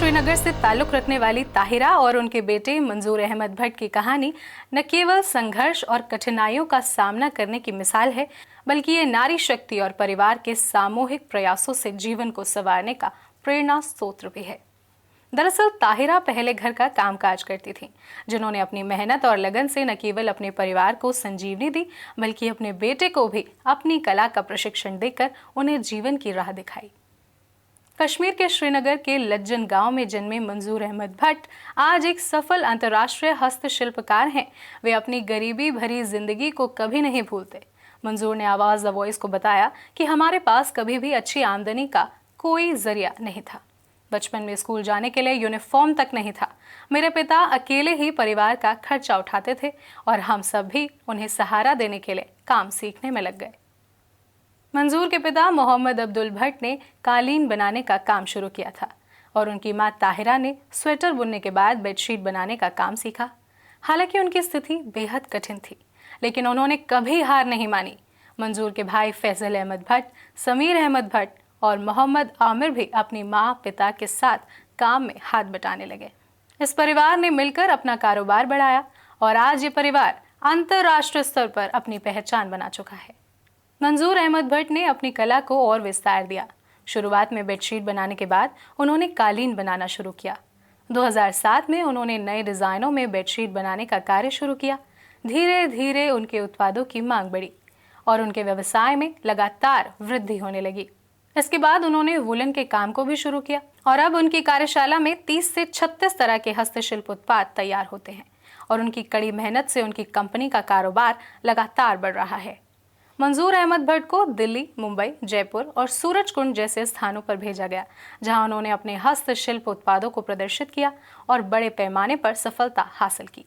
श्रीनगर से ताल्लुक रखने वाली ताहिरा और उनके बेटे मंजूर अहमद भट्ट की कहानी न केवल संघर्ष और कठिनाइयों का सामना करने की मिसाल है, बल्कि ये नारी शक्ति और परिवार के सामूहिक प्रयासों से जीवन को संवारने का प्रेरणा स्रोत भी है। दरअसल ताहिरा पहले घर का कामकाज करती थीं, जिन्होंने अपनी मेहनत और लगन से न केवल अपने परिवार को संजीवनी दी, बल्कि अपने बेटे को भी अपनी कला का प्रशिक्षण देकर उन्हें जीवन की राह दिखाई। कश्मीर के श्रीनगर के लज्जन गांव में जन्मे मंजूर अहमद भट्ट आज एक सफल अंतर्राष्ट्रीय हस्तशिल्पकार हैं। वे अपनी गरीबी भरी जिंदगी को कभी नहीं भूलते। मंजूर ने आवाज द वॉइस को बताया कि हमारे पास कभी भी अच्छी आमदनी का कोई जरिया नहीं था। बचपन में स्कूल जाने के लिए यूनिफॉर्म तक नहीं था। मेरे पिता अकेले ही परिवार का खर्चा उठाते थे और हम सब भी उन्हें सहारा देने के लिए काम सीखने में लग गए। मंजूर के पिता मोहम्मद अब्दुल भट्ट ने कालीन बनाने का काम शुरू किया था और उनकी मां ताहिरा ने स्वेटर बुनने के बाद बेडशीट बनाने का काम सीखा। हालांकि उनकी स्थिति बेहद कठिन थी, लेकिन उन्होंने कभी हार नहीं मानी। मंजूर के भाई फैजल अहमद भट्ट, समीर अहमद भट्ट और मोहम्मद आमिर भी अपनी मां पिता के साथ काम में हाथ बटाने लगे। इस परिवार ने मिलकर अपना कारोबार बढ़ाया और आज ये परिवार अंतर्राष्ट्रीय स्तर पर अपनी पहचान बना चुका है। मंजूर अहमद भट्ट ने अपनी कला को और विस्तार दिया। शुरुआत में बेडशीट बनाने के बाद उन्होंने कालीन बनाना शुरू किया। 2007 में उन्होंने नए डिजाइनों में बेडशीट बनाने का कार्य शुरू किया। धीरे धीरे उनके उत्पादों की मांग बढ़ी और उनके व्यवसाय में लगातार वृद्धि होने लगी। इसके बाद उन्होंने वुलन के काम को भी शुरू किया और अब उनकी कार्यशाला में 30 से 36 तरह के हस्तशिल्प उत्पाद तैयार होते हैं और उनकी कड़ी मेहनत से उनकी कंपनी का कारोबार लगातार बढ़ रहा है। मंजूर अहमद भट्ट को दिल्ली, मुंबई, जयपुर और सूरजकुंड जैसे स्थानों पर भेजा गया, जहां उन्होंने अपने हस्तशिल्प उत्पादों को प्रदर्शित किया और बड़े पैमाने पर सफलता हासिल की।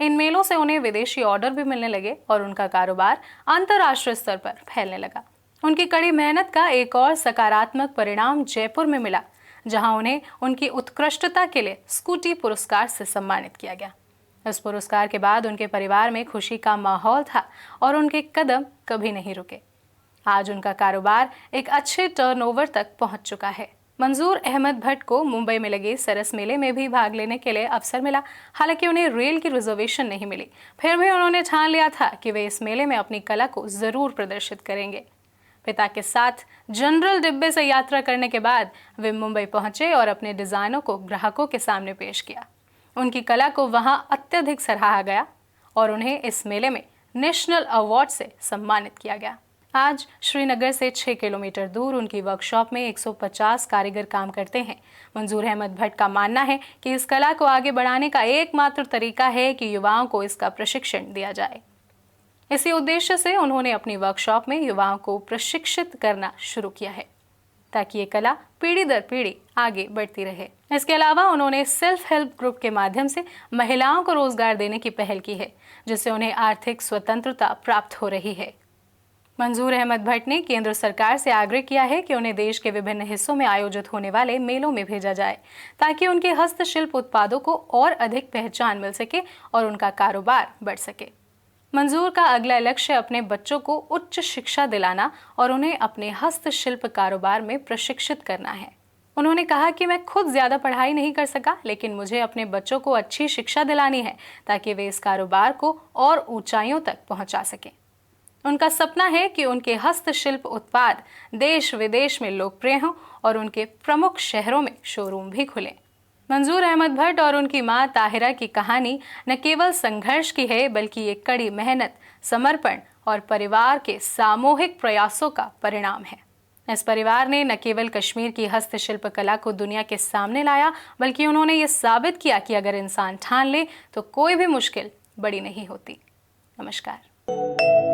इन मेलों से उन्हें विदेशी ऑर्डर भी मिलने लगे और उनका कारोबार अंतर्राष्ट्रीय स्तर पर फैलने लगा। उनकी कड़ी मेहनत का एक और सकारात्मक परिणाम जयपुर में मिला, जहां उन्हें उनकी उत्कृष्टता के लिए स्कूटी पुरस्कार से सम्मानित किया गया। इस पुरस्कार के बाद उनके परिवार में खुशी का माहौल था और उनके कदम कभी नहीं रुके। आज उनका कारोबार एक अच्छे टर्नओवर तक पहुंच चुका है। मंजूर अहमद भट्ट को मुंबई में लगे सरस मेले में भी भाग लेने के लिए अवसर मिला। हालांकि उन्हें रेल की रिजर्वेशन नहीं मिली, फिर भी उन्होंने ठान लिया था कि वे इस मेले में अपनी कला को जरूर प्रदर्शित करेंगे। पिता के साथ जनरल डिब्बे से यात्रा करने के बाद वे मुंबई पहुंचे और अपने डिजाइनों को ग्राहकों के सामने पेश किया। उनकी कला को वहां अत्यधिक सराहा गया और उन्हें इस मेले में नेशनल अवार्ड से सम्मानित किया गया। आज श्रीनगर से 6 किलोमीटर दूर उनकी वर्कशॉप में 150 कारीगर काम करते हैं। मंजूर अहमद भट्ट का मानना है कि इस कला को आगे बढ़ाने का एकमात्र तरीका है कि युवाओं को इसका प्रशिक्षण दिया जाए। इसी उद्देश्य से उन्होंने अपनी वर्कशॉप में युवाओं को प्रशिक्षित करना शुरू किया है, ताकि ये कला पीढ़ी दर पीढ़ी आगे बढ़ती रहे। इसके अलावा उन्होंने सेल्फ हेल्प ग्रुप के माध्यम से महिलाओं को रोजगार देने की पहल की है, जिससे उन्हें आर्थिक स्वतंत्रता प्राप्त हो रही है। मंजूर अहमद भट्ट ने केंद्र सरकार से आग्रह किया है कि उन्हें देश के विभिन्न हिस्सों में आयोजित होने वाले मेलों में भेजा जाए, ताकि उनके हस्तशिल्प उत्पादों को और अधिक पहचान मिल सके और उनका कारोबार बढ़ सके। मंजूर का अगला लक्ष्य अपने बच्चों को उच्च शिक्षा दिलाना और उन्हें अपने हस्तशिल्प कारोबार में प्रशिक्षित करना है। उन्होंने कहा कि मैं खुद ज्यादा पढ़ाई नहीं कर सका, लेकिन मुझे अपने बच्चों को अच्छी शिक्षा दिलानी है, ताकि वे इस कारोबार को और ऊंचाइयों तक पहुंचा सकें। उनका सपना है कि उनके हस्तशिल्प उत्पाद देश विदेश में लोकप्रिय हों और उनके प्रमुख शहरों में शोरूम भी खुलें। मंजूर अहमद भट्ट और उनकी मां ताहिरा की कहानी न केवल संघर्ष की है, बल्कि ये कड़ी मेहनत, समर्पण और परिवार के सामूहिक प्रयासों का परिणाम है। इस परिवार ने न केवल कश्मीर की हस्तशिल्प कला को दुनिया के सामने लाया, बल्कि उन्होंने ये साबित किया कि अगर इंसान ठान ले तो कोई भी मुश्किल बड़ी नहीं होती। नमस्कार।